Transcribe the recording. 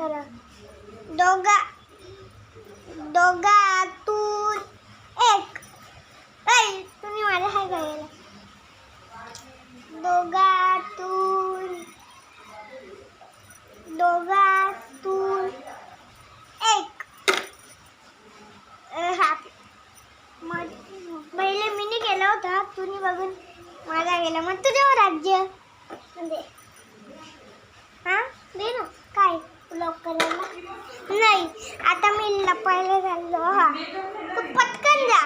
बरं दोघातून एक. तुम्ही माझ्या हाय करायला. दोघातून एक. मग पहिले मी केला होता, तुम्ही बघून माझा गेला. मग तुझ्यावर राज्य म्हणजे दे ना काय ब्लॉक करायला नाही. आता मी पहिले झालो. तू पटकन जा.